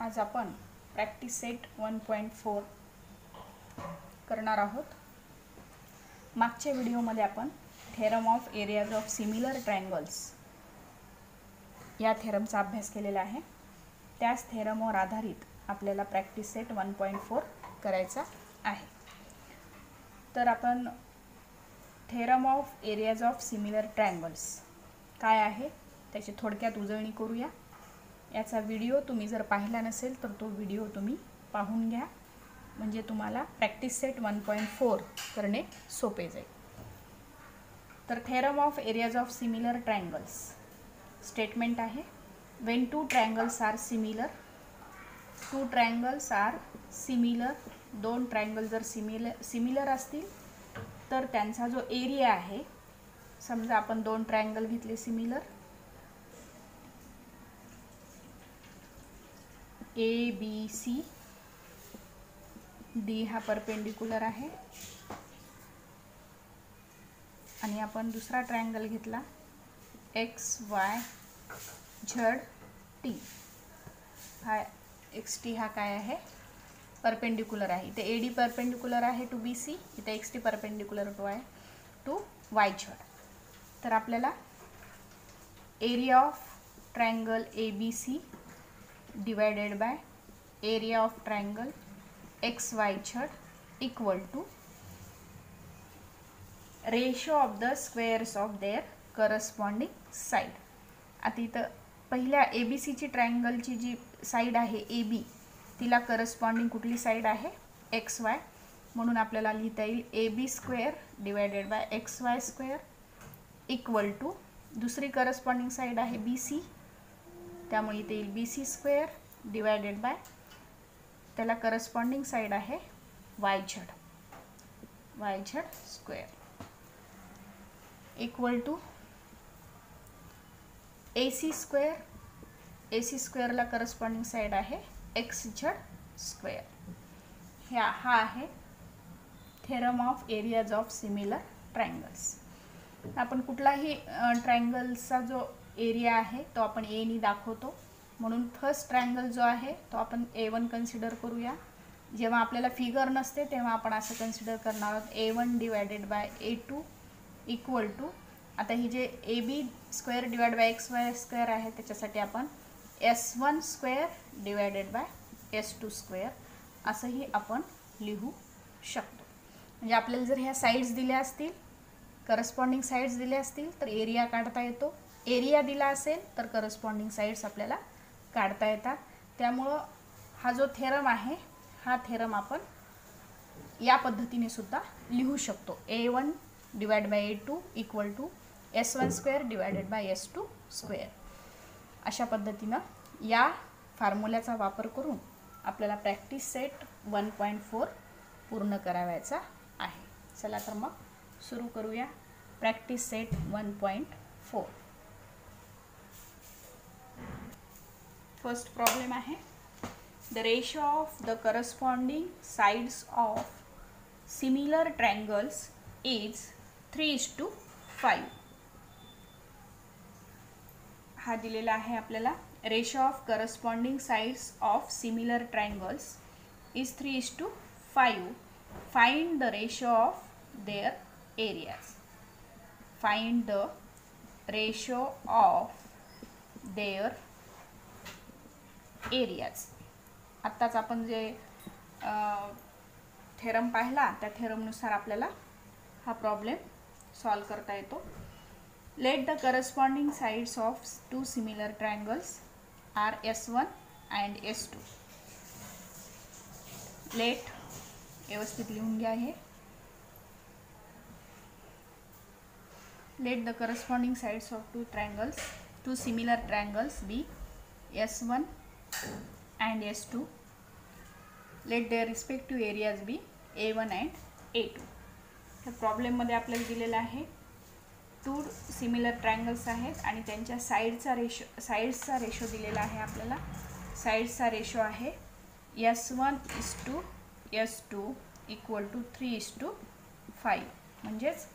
आज आपण practice set 1.4 करणार आहोत। मागच्या व्हिडिओमध्ये आपण theorem of areas of similar triangles या थेरमचा अभ्यास केलेला आहे। त्याच थेरमवर आधारित आपल्याला प्रॅक्टिस सेट 1.4 करायचा आहे। तर आपण theorem of areas of similar triangles काय आहे त्याची थोडक्यात उजळणी करूया। याचा व्हिडिओ तुम्ही जर पाहिला नसेल तर तो व्हिडिओ तुम्ही पाहून घ्या, म्हणजे तुम्हाला प्रॅक्टिस सेट 1.4 करणे सोपे जाईल। तर theorem of areas of similar triangles statement आहे, when two triangles are similar, two triangles are similar, दोन ट्रायंगल जर सिमिलर असतील तर त्यांचा जो एरिया आहे, समजा आपण दोन ट्रायंगल घेतले similar, A B C, D हा परपेंडिकुलर आहे आणि आपण दुसरा ट्रायंगल घेतला एक्स वाय झेड टी, हा एक्स टी हा काय आहे परपेंडिकुलर आहे। इथे ए डी परपेंडिकुलर आहे टू बी सी, इथे X T perpendicular to Y Z. तर आपल्याला area of triangle A B C divided by area of triangle XYZ equal to ratio of the squares of their corresponding side। आता इथं पहिल्या ABC ची ट्रायंगलची जी side आहे AB, तिला करस्पॉन्डिंग कुठली साइड आहे XY, म्हणून आपल्याला लिहिता येईल AB square divided by XY square equal to दुसरी करस्पॉन्डिंग साइड आहे BC, त्यामुळे इथे येईल BC स्क्वेअर डिवायडेड बाय त्याला करस्पॉन्डिंग साइड आहे YZ square equal to AC square, AC स्क्वेअरला करस्पॉन्डिंग साइड आहे XZ स्क्वेअर। हा आहे theorem of areas of similar triangles. आपण कुठलाही ट्रायंगलचा जो एरिया आहे तो आपण ए नी दाखवतो, म्हणून फर्स्ट ट्रायंगल जो आहे तो आपण A1 कन्सिडर करूया। जेव्हा आपल्याला फिगर नसते तेव्हा आपण असं कन्सिडर करणार आहोत A1 divided by A2 equal to, आता ही जे AB square divide bye XY square आहे त्याच्यासाठी आपण S1 square divided by S2 square असंही आपण लिहू शकतो। म्हणजे आपल्याला जर ह्या साइड्स दिल्या असतील, करस्पॉन्डिंग साइड्स दिल्या असतील तर एरिया काढता येतो, एरिया दिला असेल तर करस्पॉन्डिंग साइड्स आपल्याला काढता येतात। त्यामुळं हा जो थेरम आहे हा थेरम आपण या पद्धतीने सुद्धा लिहू शकतो, A1 divide by A2 equal to S1 square divided by S2 square. अशा पद्धतीनं या फॉर्म्युल्याचा वापर करून आपल्याला प्रॅक्टिस सेट 1.4 पूर्ण करावायचा आहे। चला तर मग सुरू करूया प्रॅक्टिस सेट 1.4। फर्स्ट प्रॉब्लेम आहे, the ratio of the corresponding sides of similar triangles is 3:5। हा दिलेला आहे आपल्याला, ratio of corresponding sides of similar triangles is 3:5, find the ratio of their areas, find the ratio of their areas. आत्ताच आपण जे theorem पाहिला त्या थेरमनुसार आपल्याला हा प्रॉब्लेम सॉल्व करता येतो। Let the corresponding sides of two similar triangles are S1 and S2। Let व्यवस्थित लिहून घ्या हे। Let the corresponding sides of two similar triangles be S1 and S2, let their respective areas be A1 and A2। ह्या प्रॉब्लेममध्ये आपल्याला दिलेला आहे to similar triangles आहेत आणि त्यांच्या साइड्सचा रेशो दिलेला आहे आपल्याला। साइड्सचा रेशो आहे S1:S2 इक्वल टू 3:5, म्हणजेच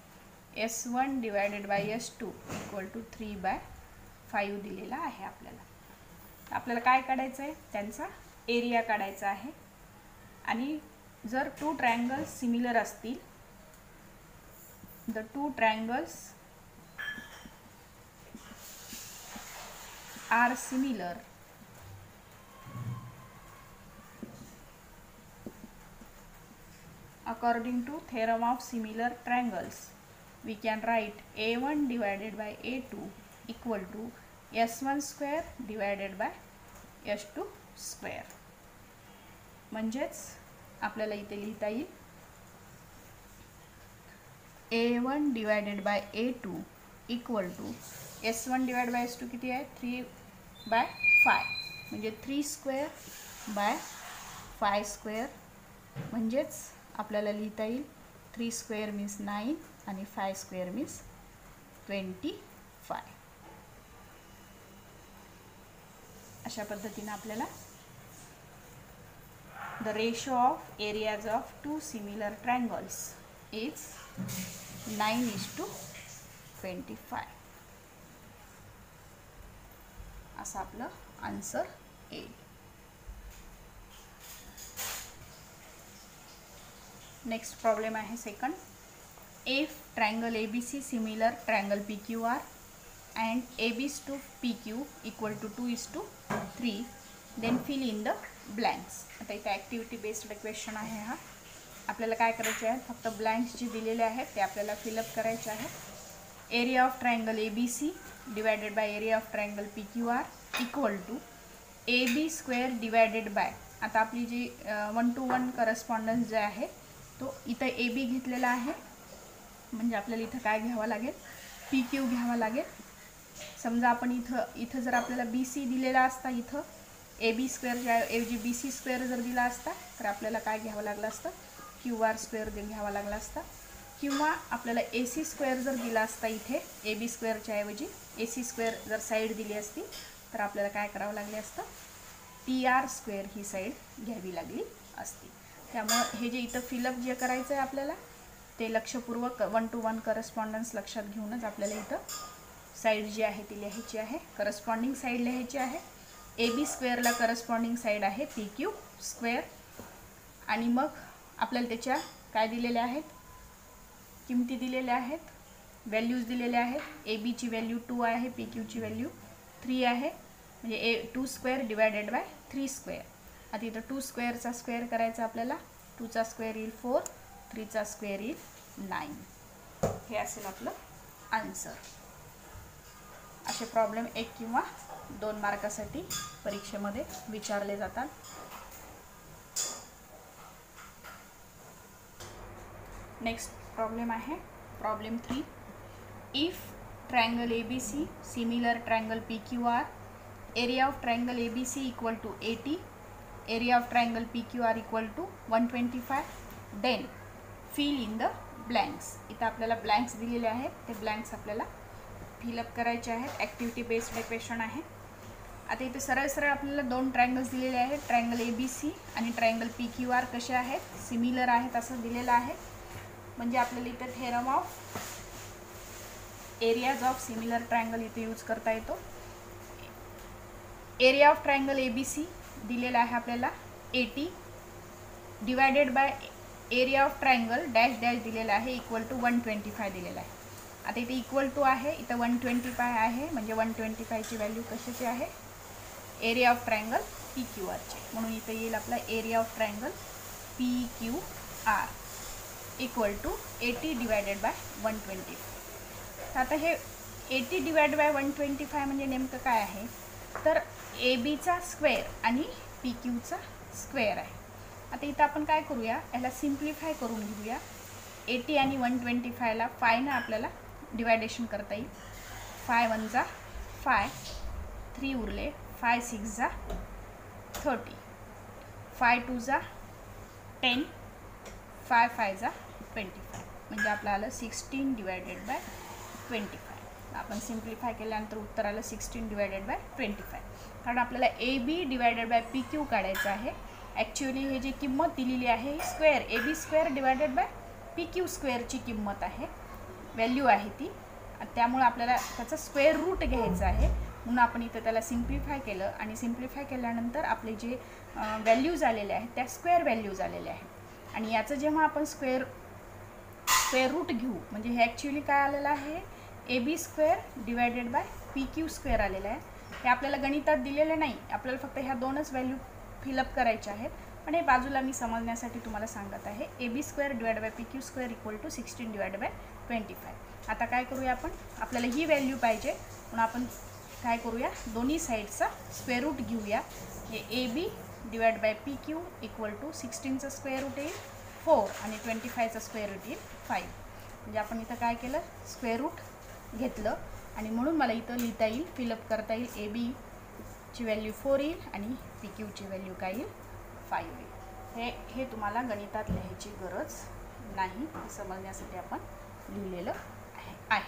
S1 divided by S2 equal to 3/5 दिलेला आहे आपल्याला। आपल्याला काय काढायचं आहे त्यांचा एरिया काढायचा आहे आणि जर टू ट्रायंगल्स सिमिलर असतील, the two triangles are similar according to theorem of similar triangles, we can write a1 divided by a2 equal to s1 square divided by s2 square. म्हणजेच आपल्याला इथे लिहिता येईल a1 divided by a2 equal to s1 divided by s2 किती आहे 3/5 म्हणजे 3 square by 5 square. म्हणजेच आपल्याला लिहिता येईल 3 square means 9 आणि 5 square means 25. अशा पद्धतीने आपल्याला the ratio of areas of two similar triangles is 9:25 असा आपलं आन्सर येईल. नेक्स्ट प्रॉब्लेम आहे second. If triangle ABC similar triangle PQR and AB to PQ equal to 2:3 then fill in the blanks. आता इथे activity based question आहे हा. आपल्याला काय करायचे आहे, फक्त ब्लँक्स जे दिलेले आहेत ते आपल्याला फिलअप करायचे आहे. Area of triangle ABC divided by area of triangle PQR equal to AB square divided by, आता आपली जी 1-to-1 करस्पॉन्डन्स जे आहे तो इथं AB घेतलेला आहे, म्हणजे आपल्याला इथं काय घ्यावं लागेल PQ घ्यावा लागेल. समजा आपण इथं जर आपल्याला BC दिलेला असता, इथं AB स्क्वेअरच्या ऐवजी BC स्क्वेअर जर दिला असता तर आपल्याला काय घ्यावं लागलं असतं QR स्क्वेअर घ्यावा लागला असता. किंवा आपल्याला AC स्क्वेअर जर दिला असता, इथे AB स्क्वेअरच्या ऐवजी AC स्क्वेअर जर साईड दिली असती तर आपल्याला काय करावं लागले असतं PR स्क्वेअर ही साईड घ्यावी लागली असती. त्यामुळे हे जे इथं फिलअप जे करायचं आहे आपल्याला ते लक्षपूर्वक 1-to-1 करस्पॉन्डन्स लक्षात घेऊनच आपल्याला इथं साईड जी आहे ती लिहायची आहे, करस्पॉन्डिंग साईड लिहायची आहे. AB स्क्वेअरला करस्पॉन्डिंग साईड आहे PQ स्क्वेअर. आणि मग आपल्याला त्याच्या काय दिलेल्या आहेत, किमती दिलेल्या आहेत, व्हॅल्यूज दिलेल्या आहेत. ABची व्हॅल्यू 2 आहे, PQची व्हॅल्यू 3 आहे, म्हणजे 2 स्क्वेअर डिवायडेड बाय 3 स्क्वेअर. आता इथं 2 स्क्वेअरचा स्क्वेअर करायचा आपल्याला, 2चा स्क्वेअर येईल 4, 3चा स्क्वेअर येईल 9. हे असेल आपलं आन्सर. असे प्रॉब्लेम 1 किंवा 2 मार्कासाठी परीक्षेमध्ये विचारले जातात. नेक्स्ट प्रॉब्लेम आहे problem 3. If triangle ABC similar triangle PQR, area of triangle ABC equal to 80, area of triangle PQR equal to 125, then fill in the blanks. इथं आपल्याला ब्लँक्स दिलेले आहेत, ते ब्लँक्स आपल्याला फिलअप करायचे आहेत. ॲक्टिव्हिटी बेस्ड क्वेश्चन आहे. आता इथे सरळ सरळ आपल्याला 2 ट्रायंगल्स दिलेले आहेत, ट्रायंगल ABC आणि ट्रायंगल PQR कसे आहेत, सिमिलर आहेत असं दिलेलं आहे. म्हणजे आपल्याला इथे theorem of areas of similar triangle इथे यूज करता येतो. एरिया ऑफ ट्रायंगल ABC दिलेला आहे आपल्याला 80 divided by area of triangle dash dash दिलेला आहे इक्वल टू 125 दिलेला आहे. आता इथे इक्वल टू आहे, इथं 125 आहे, म्हणजे 125ची व्हॅल्यू कशाची आहे एरिया ऑफ ट्रायंगल PQRची. म्हणून इथे येईल आपला area of triangle PQR equal to 80 divided by 125. तर आता हे 80 डिवायड बाय 125 म्हणजे नेमकं काय आहे, तर ABचा स्क्वेअर आणि PQचा स्क्वेअर आहे. आता इथं आपण काय करूया, याला सिम्प्लिफाय करून घेऊया. 80 आणि 125ला 5 आपल्याला डिवायडेशन करता येईल. 5 1 जा 5, 3 उरले, 5 6 जा 30, 5 2 जा 10, 5 5 जा 25, म्हणजे आपलं आलं 16 डिवायडेड बाय 25. आपण सिम्प्लिफाय केल्यानंतर उत्तर आलं 16 डिवायडेड बाय 25. कारण आपल्याला AB डिवायडेड बाय PQ काढायचं आहे. ॲक्च्युअली हे जी किंमत दिलेली आहे ही square AB square divided by PQ स्क्वेअरची किंमत आहे, व्हॅल्यू आहे ती. त्यामुळे आपल्याला त्याचा स्क्वेअर रूट घ्यायचा आहे. म्हणून आपण इथं त्याला सिम्प्लिफाय केलं आणि सिम्प्लिफाय केल्यानंतर आपले जे व्हॅल्यूज आलेले आहेत त्या स्क्वेअर व्हॅल्यूज आलेल्या आहेत आणि याचं जेव्हा आपण स्क्वेअर रूट घेऊ म्हणजे हे ॲक्च्युली काय आलेलं आहे AB square divided by PQ square आलेलं आहे. हे आपल्याला गणितात दिलेलं नाही, आपल्याला फक्त ह्या दोनच व्हॅल्यू फिलअप करायच्या आहेत. पण हे बाजूला मी समजण्यासाठी तुम्हाला सांगत आहे. AB square divide by PQ square equal to 16 divide by 25. आता काय करूया आपण, आपल्याला ही व्हॅल्यू पाहिजे म्हणून आपण काय करूया दोन्ही साईडचा स्क्वेअर रूट घेऊया. हे AB divide by PQ equal to 16चं स्क्वेअर रूट येईल 4 आणि 25चं स्क्वेअर रूट येईल 5. म्हणजे आपण इथं काय केलं स्क्वेअर रूट घेतलं आणि म्हणून मला इथं लिहिता येईल फिलअप करता येईल ABची व्हॅल्यू 4 येईल आणि PQची व्हॅल्यू काय येईल 5 येईल. हे तुम्हाला गणितात लिहायची गरज नाही, समजण्यासाठी आपण लिहिलेलं आहे.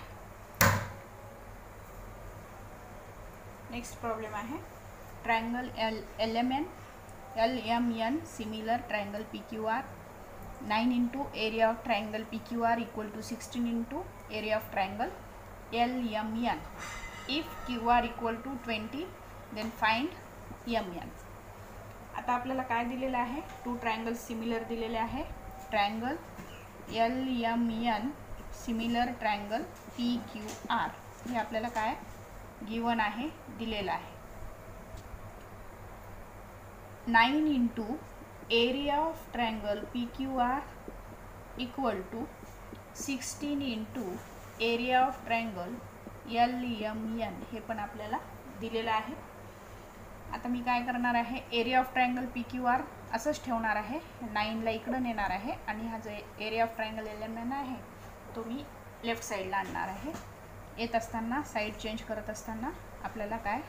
नेक्स्ट प्रॉब्लेम आहे triangle LMN similar triangle PQR 9 into area of triangle PQR equal to 16 into area of triangle LMN. If QR equal to 20 then find MN. आता आपल्याला काय दिलेलं आहे, टू ट्रायंगल सिमिलर दिलेले आहे. Triangle LMN similar triangle PQR हे आपल्याला काय गिवन आहे, दिलेलं आहे. 9 into area of triangle PQR equal to 16 into area of triangle LMN हे पण आपल्याला दिलेलं आहे. आता मी काय करणार आहे, एरिया ऑफ ट्रायंगल PQR असंच ठेवणार आहे, 9ला इकडं नेणार आहे आणि हा जो एरिया ऑफ ट्रायंगल LMN आहे तो मी लेफ्ट साईडला आणणार आहे. येत असताना साईड चेंज करत असताना आपल्याला काय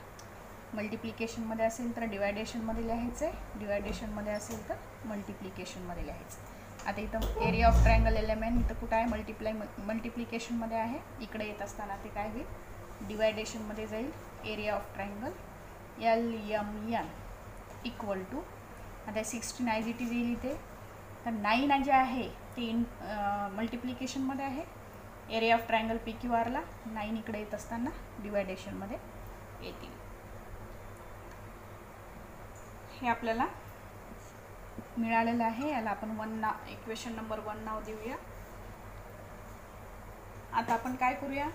मल्टिप्लिकेशनमध्ये असेल तर डिवायडेशनमध्ये लिहायचं आहे, डिवायडेशनमध्ये असेल तर मल्टिप्लिकेशनमध्ये लिहायचं. आता इथं एरिया ऑफ ट्रायंगल LMN इथं कुठं आहे मल्टिप्लिकेशनमध्ये आहे. इकडे येत असताना ते काय होईल डिवायडेशनमध्ये जाईल. Area of triangle LMN equal to आता 16 ॲज इट इज येईल इथे, तर 9 जे आहे ते मल्टिप्लिकेशनमध्ये आहे. एरिया ऑफ ट्रायंगल PQRला 9 इकडे येत असताना डिवायडेशनमध्ये येतील. हे आपल्याला मिळालेलं आहे. याला आपण इक्वेशन नंबर 1 नाव देऊया. आता आपण काय करूया,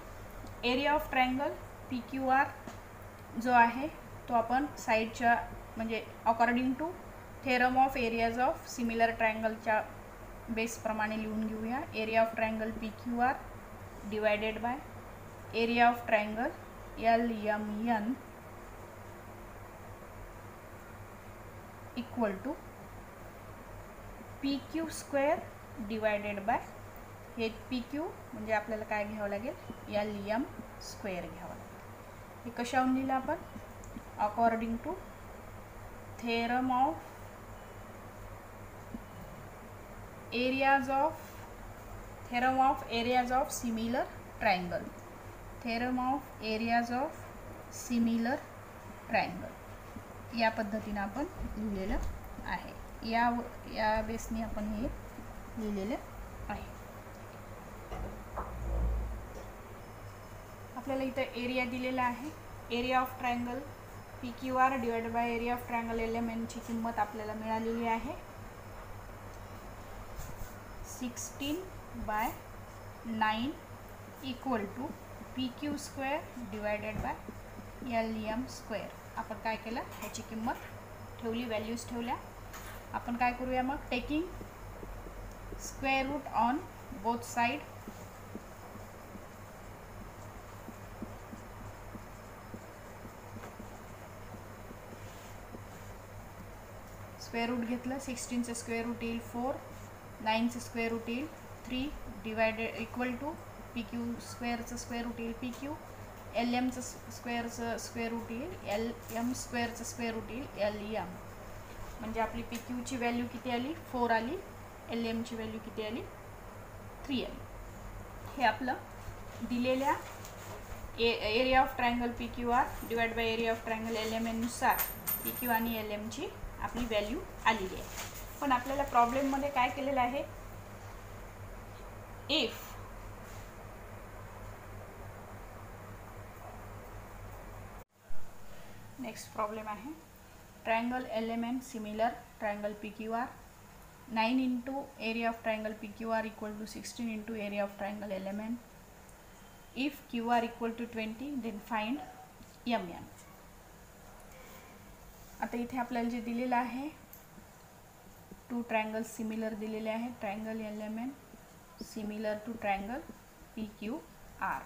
एरिया ऑफ ट्रायंगल PQR जो आहे तो आपण साईडच्या म्हणजे according to theorem of areas of similar ट्रायंगलच्या बेसप्रमाणे लिहून घेऊया. Area of triangle PQR divided by area of triangle LMN equal to PQ square divided by हे PQ म्हणजे आपल्याला काय घ्यावं लागेल LM स्क्वेअर घ्यावं लागेल. हे कशावरून लिहिलं आपण, according to theorem of areas of similar triangle. Theorem of areas of similar triangle या पद्धतीने आपण लिहिलेलं आहे. या बेसने आपण हे लिहिलेलं आहे. आपल्याला इथं एरिया दिलेला आहे. Area of triangle PQR divide by area of triangle LMN ची किंमत आपल्याला मिळालेली आहे 16/9 equal to PQ square divided by LM square. आपण काय केलं, ह्याची किंमत ठेवली, व्हॅल्यूज ठेवल्या. आपण काय करूया मग, taking square root on both side. Square root घेतलं, 16चं स्क्वेअर रूट येईल 4, 9चं स्क्वेअर रूट येईल 3 डिवायडेड इक्वल टू PQ स्क्वेअरचं स्क्वेअर रूट येईल PQ, LMचं स्क्वेअरचं स्क्वेअर रूट येईल LM स्क्वेअरचं स्क्वेअर रूट येईल LM. म्हणजे आपली PQची व्हॅल्यू किती आली 4 आली, LMची व्हॅल्यू किती आली 3 आली. हे आपलं दिलेल्या area of triangle PQR divide by area of triangle LMN नुसार PQ आणि LMची आपली व्हॅल्यू आलेली आहे. पण आपल्याला प्रॉब्लेममध्ये काय केलेलं आहे, नेक्स्ट प्रॉब्लेम आहे triangle LMN similar triangle PQR 9 into area of triangle PQR equal to 16 into area of triangle LMN. If QR equal to 20 then find MN. आता इथे आपल्याला जे दिलेलं आहे टू ट्रायंगल सिमिलर दिलेले आहे triangle LMN similar to triangle PQR.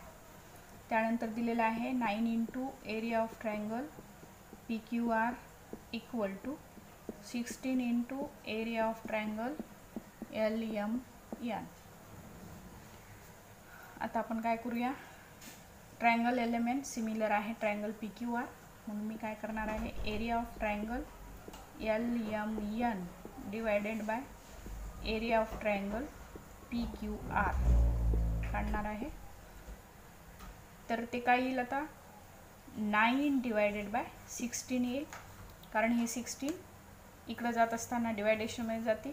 त्यानंतर दिलेलं आहे 9 into area of triangle PQR equal to 16 into area of triangle LMN. आता आपण काय करूया ट्रायंगल LMN सिमिलर आहे ट्रायंगल PQR म्हणून मी काय करणार आहे area of triangle LMN divided by area of triangle PQR काढणार आहे. तर ते काय येईल आता 9 डिवायडेड बाय 16 येईल कारण हे 16 इकडे जात असताना डिवायडेशनमध्ये जातील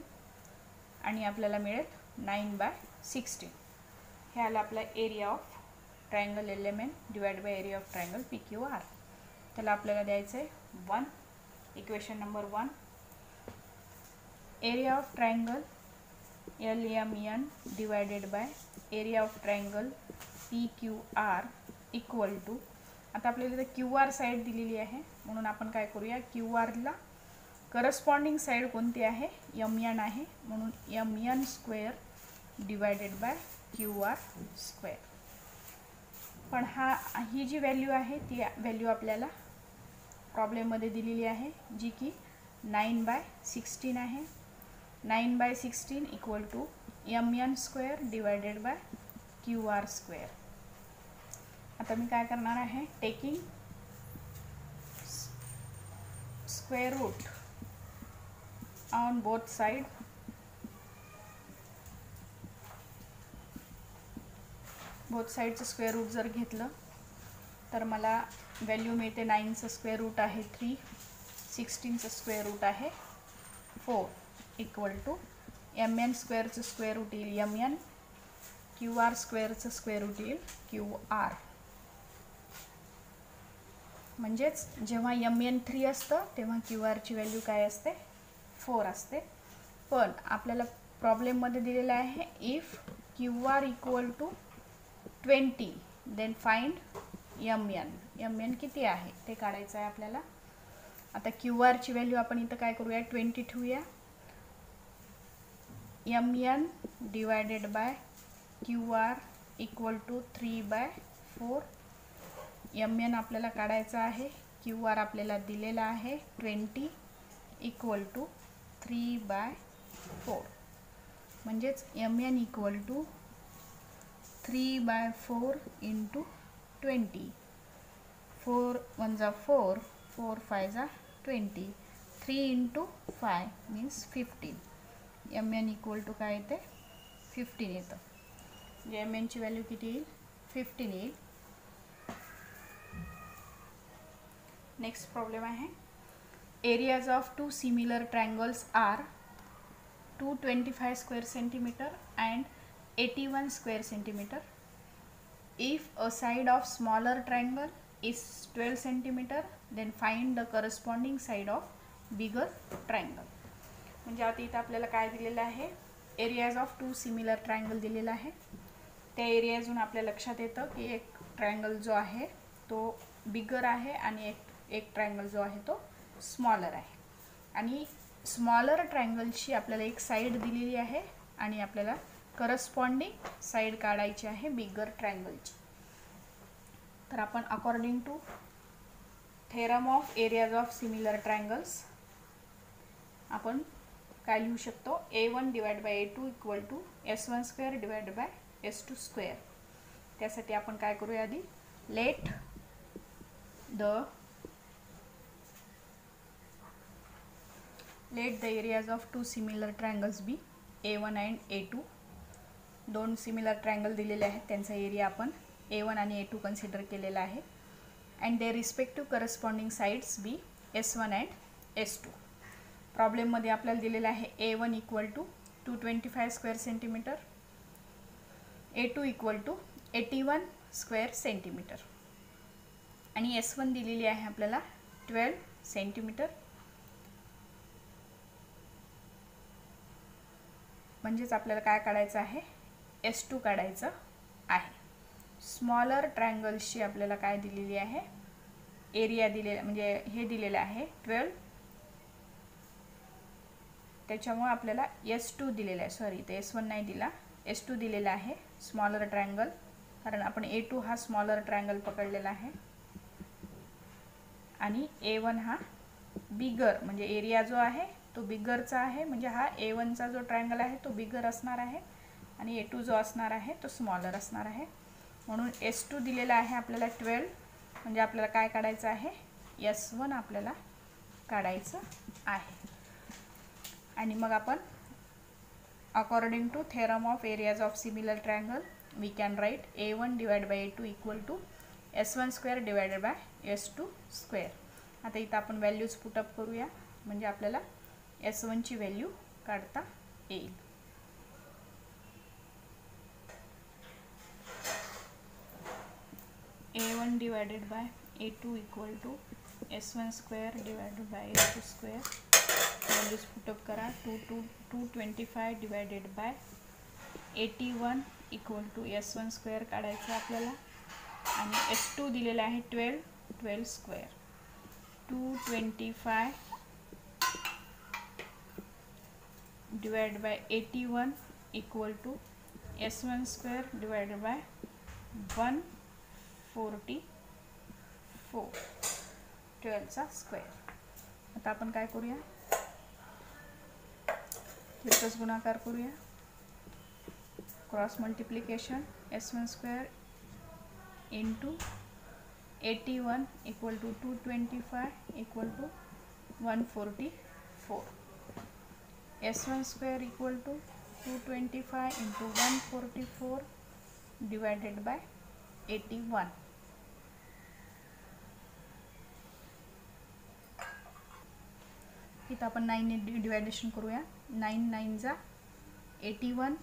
आणि आपल्याला मिळेल 9/16. हे आलं आपला area of triangle LMN divide by area of triangle PQR. त्याला आपल्याला द्यायचं आहे 1. Equation number 1 area of triangle LMN divided by area of triangle PQR equal to. आता आपल्याला इथे QR साईड दिलेली आहे म्हणून आपण काय करूया QRला करस्पॉन्डिंग साईड कोणती आहे MN आहे म्हणून MN square divided by QR square. पण ही जी व्हॅल्यू आहे ती व्हॅल्यू आपल्याला प्रॉब्लेममध्ये दिलेली आहे जी की 9/16 आहे. 9/16 equal to MN square divided by QR square. आता मी काय करणार आहे taking square root on both side. Both साइडचं स्क्वेअर रूट जर घेतलं तर मला व्हॅल्यू मिळते 9चं स्क्वेअर रूट आहे 3, 16चं स्क्वेअर रूट आहे 4 इक्वल टू MN स्क्वेअरचं स्क्वेअर रूट येईल MN, QR स्क्वेअरचं स्क्वेअर रूट येईल QR. म्हणजेच जेव्हा MN 3 असतं तेव्हा QRची व्हॅल्यू काय असते 4 असते. पण आपल्याला प्रॉब्लेममध्ये दिलेलं आहे if QR equal to 20 then find MN किती आहे ते काढायचं आहे आपल्याला. आता QRची व्हॅल्यू आपण इथं काय करूया 20 ठेवूया. MN divided by QR equal to 3/4. MN आपल्याला काढायचा आहे QR आपल्याला दिलेला आहे 20 इक्वल टू 3/4. म्हणजेच MN इक्वल टू 3/4 इंटू 20. 4 1 जा 4, 4 5 जा 20. 3 into 5 means 15. MN equal to काय येते 15 येतं. म्हणजे MNची व्हॅल्यू किती येईल 15 येईल. नेक्स्ट प्रॉब्लेम आहे areas of two similar triangles are 225 square centimetre and 81 square centimetre. If a side of smaller triangle is 12 centimetre then find the corresponding side of bigger triangle. म्हणजे आता इथं आपल्याला काय दिलेलं आहे areas of two similar triangle दिलेला आहे. त्या एरियाजून आपल्या लक्षात येतं की एक ट्रायंगल जो आहे तो बिगर आहे आणि एक ट्रायंगल जो आहे तो स्मॉलर आहे. आणि स्मॉलर ट्रायंगलची आपल्याला एक साईड दिलेली आहे आणि आपल्याला करस्पॉन्डिंग साईड काढायची आहे बिगर ट्रायंगलची. तर आपण according to theorem of areas of similar triangles आपण काय लिहू शकतो A1 divide by A2 equal to S1 square divide by S2 square. त्यासाठी आपण काय करूया आधी let the areas of two similar triangles be A1 and A2. दोन सिमिलर ट्रायंगल दिलेले आहेत त्यांचा एरिया आपण A1 आणि A2 कन्सिडर केलेला आहे and their respective corresponding sides be S1 and S2. प्रॉब्लेममध्ये आपल्याला दिलेला आहे A1 equal to 225 square centimetre, A2 equal to 81 square centimetre आणि S1 दिलेली आहे आपल्याला 12 सेंटीमीटर, म्हणजेच आपल्याला काय काढायचं आहे, S2 काढायचं आहे. स्मॉलर ट्रायंगल्सची आपल्याला काय दिलेली आहे, एरिया दिलेला, म्हणजे हे दिलेलं आहे 12, त्याच्यामुळे आपल्याला S2 दिलेला आहे, सॉरी ते S1 नाही दिला, S2 दिलेला आहे स्मॉलर ट्रायंगल, कारण आपण A2 हा स्मॉलर ट्रायंगल पकडलेला आहे आणि A1 हा बिगर, म्हणजे एरिया जो आहे तो बिगरचा आहे, म्हणजे हा A1 चा जो ट्रायंगल आहे तो बिगर असणार आहे आणि A2 जो असणार आहे तो स्मॉलर असणार आहे. म्हणून S2 दिलेला आहे आपल्याला 12, म्हणजे आपल्याला काय काढायचं आहे, S1 आपल्याला काढायचं आहे. आणि मग आपण according to theorem of areas of similar triangle we can write A1 divide by A2 equal to S1 square divided by S2 square. आता इथं आपण व्हॅल्यूज पुटअप करूया, म्हणजे आपल्याला S1 ची व्हॅल्यू काढता येईल. A1 divided by A2 equal to S1 square divided by S2 square. Values put up करा. 225 divided by 81 equal to S1 square काढायचं आपल्याला आणि S2 दिलेला आहे 12 square. 225 divided by 81 equal to S1 square divided by 144, 12 चा square. आता आपण काय करूया, तिरकस गुणाकार करूया, cross multiplication, S1 square into 81 equal to 225 equal to 144. S1 square equal to 225 into 144 divided by 81. इथं आपण 9 ने डिवाइडेशन करूया. 9 9 जा 81,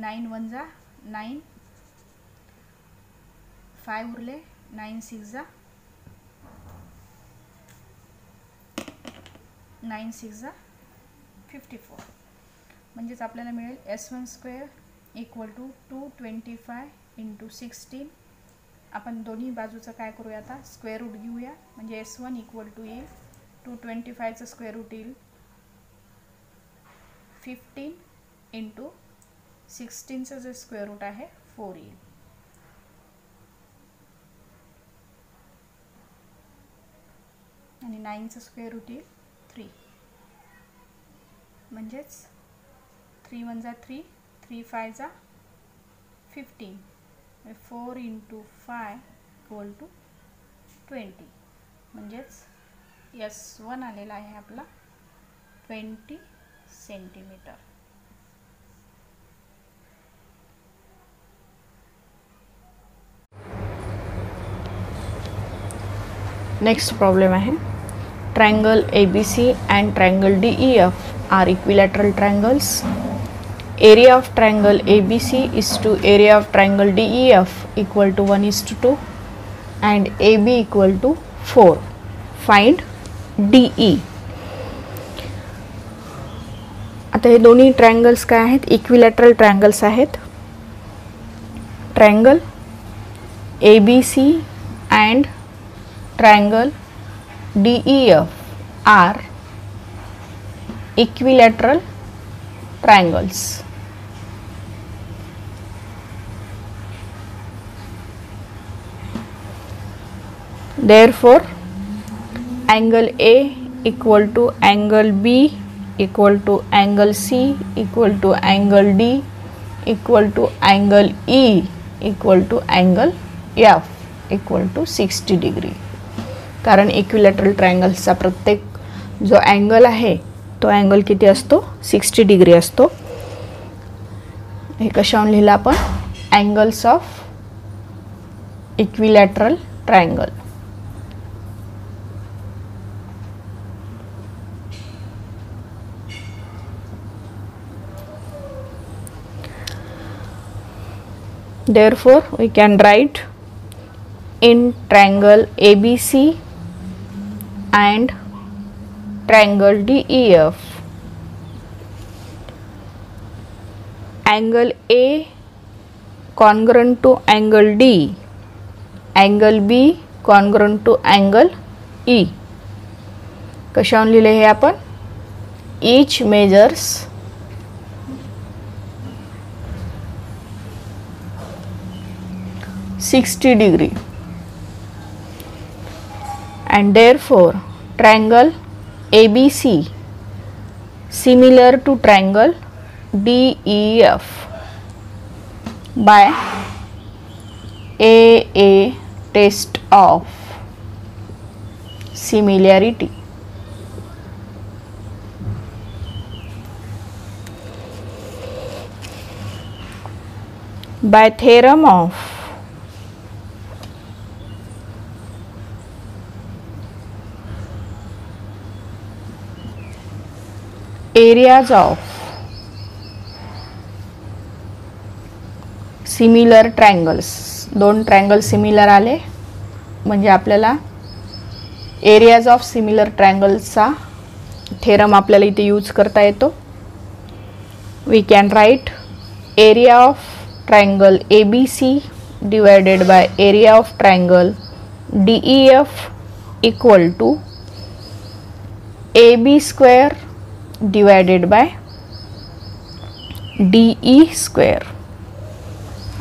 9 1 जा 9, 5 उरले, 9 6 जा 9 6 जा 54. म्हणजेच आपल्याला मिळेल S1 square equal to 225 into 16. आपण दोन्ही बाजूचं काय करूया, आता स्क्वेअर रूट घेऊया, म्हणजे S1 इक्वल टू येईल 225चं स्क्वेअर रूट येईल 15 इंटू 16चं जे स्क्वेअर रूट आहे 4 येईल. आणि 9चं स्क्वेअर रूट येईल 3. म्हणजेच 3 1 जा 3, 3 5 जा 15, 4 इंटू 5 इक्वल टू 20. म्हणजेच S1 आलेला आहे आपला 20 सेंटीमीटर. नेक्स्ट प्रॉब्लेम आहे, triangle ABC and triangle DEF are equilateral triangles. Area of triangle ABC is to area of triangle DEF equal to 1:2 and AB equal to 4. Find DE. आता हे दोन्ही triangles काय आहेत, equilateral triangles आहेत. Triangle ABC and triangle DEF are equilateral triangles. Therefore, angle A equal to angle B equal to angle C equal to angle D equal to angle E equal to angle F equal to 60 degree. कारण equilateral ट्रायंगल्सचा प्रत्येक जो angle आहे तो angle किती असतो, 60 degree असतो. हे कशावरून लिहिलं आपण, angles of equilateral triangle. Therefore, we can write in triangle ABC and triangle DEF. Angle A congruent to angle D, angle B congruent to angle E. कशावरून लिहिले हे आपण? Each measures 60 degree and therefore triangle ABC similar to triangle DEF by a test of similarity. By theorem of areas of similar triangles, दोन triangle similar आले म्हणजे आपल्याला areas of similar ट्रायंगल्सचा theorem आपल्याला इथे यूज करता येतो. We can write area of triangle ABC divided by area of triangle DEF equal to AB square divided by DE square.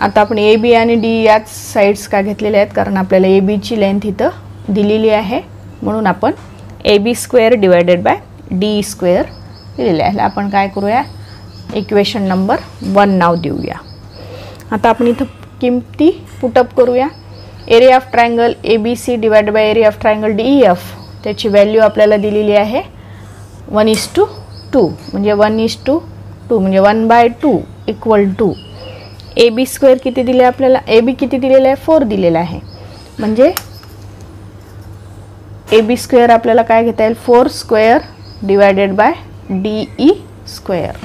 आता आपण AB आणि D याच साइड्स का घेतलेल्या आहेत कारण आपल्याला AB ची लेंथ इथं दिलेली आहे म्हणून आपण AB square divided by DE square दिलेले आहे. आपण काय करूया, इक्वेशन नंबर 1 नाव देऊया. आता आपण इथं किमती पुटअप करूया. Area of triangle ABC divided by area of triangle DEF त्याची व्हॅल्यू आपल्याला दिलेली आहे 1:2 म्हणजे 1:2 म्हणजे 1/2 इक्वल टू AB स्क्वेअर किती दिले आपल्याला, AB किती दिलेला आहे 4 दिलेला आहे म्हणजे AB स्क्वेअर आपल्याला काय घेता येईल 4 square divided by DE square.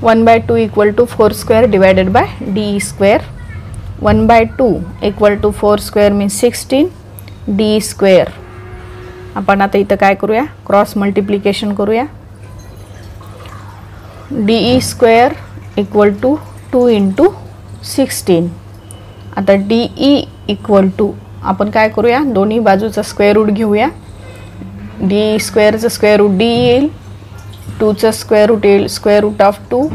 One by 2 equal to 4 square divided by DE square. 1/2 equal to 4 square means 16 DE square. आपण आता इथं काय करूया, क्रॉस मल्टिप्लिकेशन करूया. DE square equal to 2 × 16. आता DE इक्वल टू आपण काय करूया, दोन्ही बाजूचा स्क्वेअर रूट घेऊया. DE स्क्वेअरचं स्क्वेअर रूट D येईल, 2चं स्क्वेअर रूट येईल स्क्वेअर रूट ऑफ 2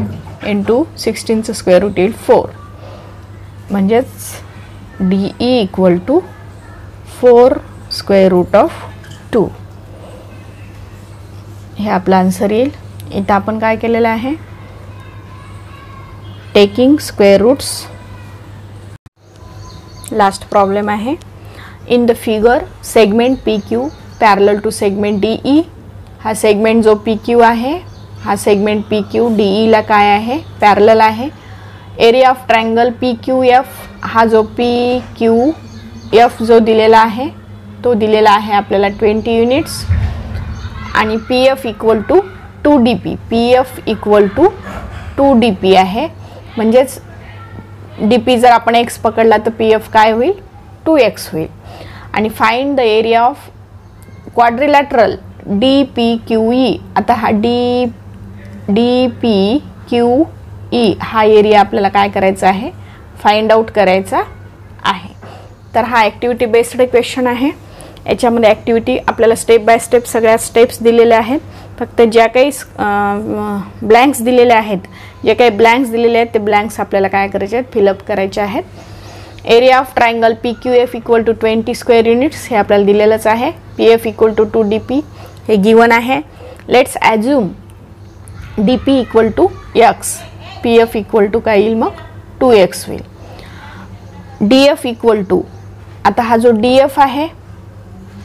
× 16चं स्क्वेअर रूट येईल 4 म्हणजेच DE equal to 4 square root of 2. हे आपला आन्सर येईल. इथं आपण काय केलेलं आहे, taking square roots. Last problem आहे. In the figure segment PQ parallel to segment DE. हा सेगमेंट जो PQ आहे हा सेगमेंट PQ DE ला काय आहे पॅरलल आहे. एरिया ऑफ ट्रायंगल PQF हा जो PQF जो दिलेला आहे तो दिलेला आहे आपल्याला 20 युनिट्स आणि PF equal to 2DP. PF equal to 2DP आहे म्हणजेच DP जर आपण x पकडला तर PF काय होईल 2x होईल. आणि find the area of quadrilateral DPQE. आता हा DPQE हा एरिया आपल्याला काय करायचा आहे फाइंड आउट करायचा आहे. तर हा ॲक्टिव्हिटी बेस्ड क्वेश्चन आहे. याच्यामध्ये ॲक्टिव्हिटी आपल्याला स्टेप बाय स्टेप सगळ्या स्टेप्स दिलेल्या आहेत. फक्त ज्या काही ब्लँक्स दिलेले आहेत, जे काही ब्लँक्स दिलेले आहेत ते ब्लँक्स आपल्याला काय करायचे आहेत फिलअप करायचे आहेत. Area of triangle PQF equal to 20 square units हे आपल्याला दिलेलंच आहे. PF इक्वल टू 2DP हे गिवन आहे. Let's assume DP equal to x. PF equal to काय येईल मग 2x होईल. DF इक्वल टू आता हा जो DF आहे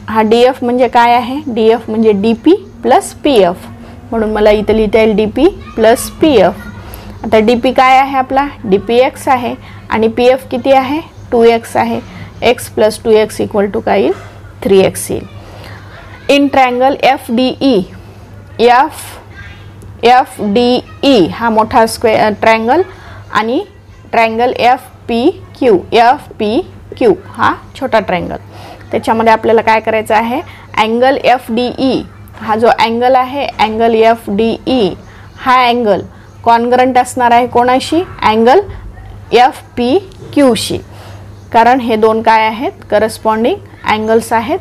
हा DF म्हणजे काय आहे, DF म्हणजे DP प्लस PF म्हणून मला इथं लिहिता येईल DP प्लस PF. आता DP काय आहे आपला DPX आहे आणि PF किती आहे 2x आहे. x plus 2x equal to काय येईल 3x येईल. इन ट्रायंगल FDE FDE हा मोठा स्क्वेअर ट्रायंगल आणि triangle FP Q, F P Q हा छोटा ट्रायंगल. त्याच्यामध्ये आपल्याला काय करायचं आहे, अँगल एफ डी ई हा जो अँगल आहे, अँगल एफ डी ई हा अँगल कॉन्ग्रंट असणार आहे कोणाशी, अँगल एफ पी क्यूशी. कारण हे दोन काय आहेत, करस्पॉन्डिंग अँगल्स आहेत.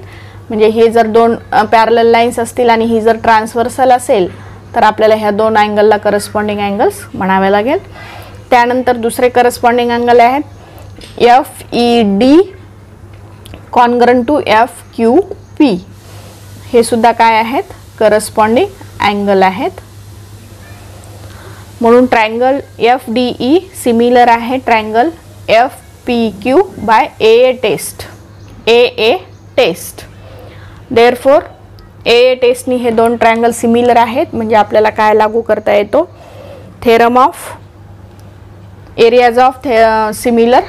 म्हणजे हे जर दोन पॅरलल लाईन्स असतील आणि ही जर ट्रान्सव्हर्सल असेल तर आपल्याला ह्या दोन अँगलला करस्पॉन्डिंग अँगल्स म्हणावे लागेल. त्यानंतर दुसरे करस्पॉन्डिंग अँगल आहेत F E D congruent to F Q P. हे सुद्धा काय आहेत, करस्पॉन्डिंग अँगल आहेत. म्हणून triangle F D E similar आहे triangle F P Q by A test. A test. Therefore A टेस्टनी हे दोन ट्रायंगल सिमिलर आहेत. म्हणजे आपल्याला काय लागू करता येतो, theorem of areas of similar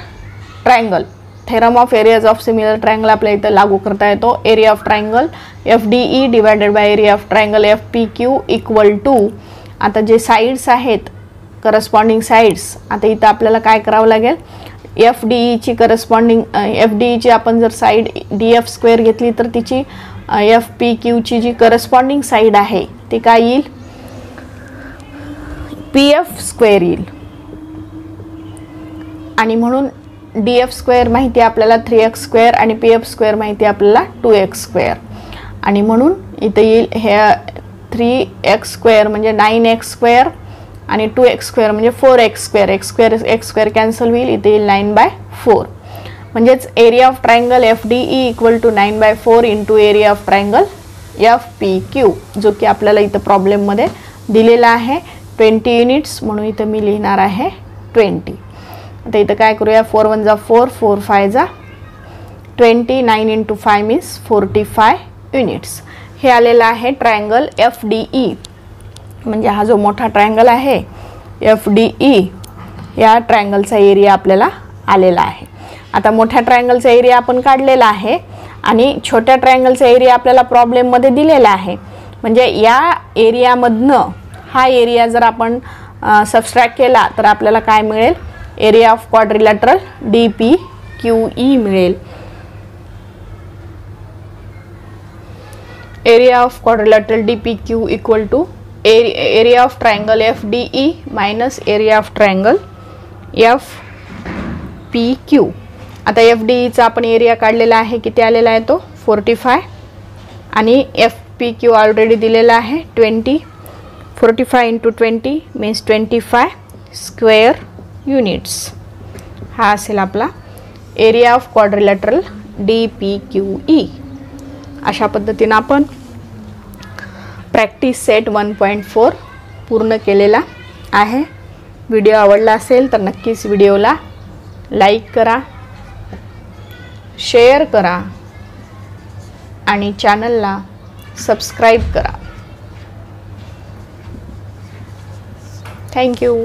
triangle. Theorem of areas of similar triangle आपल्या इथं लागू करता येतो. Area of triangle F D E divided by area of triangle F P Q equal to, आता जे साईड्स आहेत करस्पॉन्डिंग साईड्स, आता इथं आपल्याला काय करावं लागेल, एफ डी ईची करस्पॉन्डिंग एफ डी ईची आपण जर साईड डी एफ स्क्वेअर घेतली तर तिची एफ पी क्यूची जी करस्पॉन्डिंग साईड आहे ती काय येईल, पी एफ स्क्वेअर येईल. आणि म्हणून डी एफ स्क्वेअर माहिती आहे आपल्याला 3x स्क्वेअर आणि पी एफ स्क्वेअर माहिती आहे आपल्याला 2x स्क्वेअर. आणि म्हणून इथं येईल हे 3x स्क्वेअर म्हणजे 9x स्क्वेअर आणि 2x स्क्वेअर म्हणजे 4x square. X square cancel होईल, इथे येईल 9/4. म्हणजेच area of triangle F D E equal to 9/4 into area of triangle F P Q, जो की आपल्याला इथं प्रॉब्लेममध्ये दिलेला आहे 20 युनिट्स. म्हणून इथं मी लिहिणार आहे 20. आता इथं काय करूया, 4 1 जा 4, 4 5 जा 20, 9 इंटू 5 मीन्स 45 युनिट्स. हे आलेलं आहे ट्रायंगल एफ डी ई. म्हणजे हा जो मोठा ट्रायंगल आहे एफ डी ई, या ट्रायंगलचा एरिया आपल्याला आलेला आहे. आता मोठ्या ट्रायंगलचा एरिया आपण काढलेला आहे आणि छोट्या ट्रायंगलचा एरिया आपल्याला प्रॉब्लेममध्ये दिलेला आहे. म्हणजे या एरियामधनं हा एरिया जर आपण सबस्ट्रॅक्ट केला तर आपल्याला काय मिळेल, area of quadrilateral D P Q E मिळेल. Area of quadrilateral D P Q equal to area of triangle F D E minus area of triangle F P Q. आता एफ डी ईचा आपण area काढलेला आहे, किती आलेला आहे तो 45 आणि एफ पी क्यू ऑलरेडी दिलेला आहे 20. 45 इंटू 20 मीन्स 25 स्क्वेअर युनिट्स. हा असेल आपला area of quadrilateral D P Q E. अशा पद्धतीनं आपण प्रॅक्टिस सेट 1.4 पूर्ण केलेला आहे. व्हिडिओ आवडला असेल तर नक्कीच व्हिडिओला लाईक करा, शेअर करा आणि चॅनलला सबस्क्राईब करा. थँक्यू.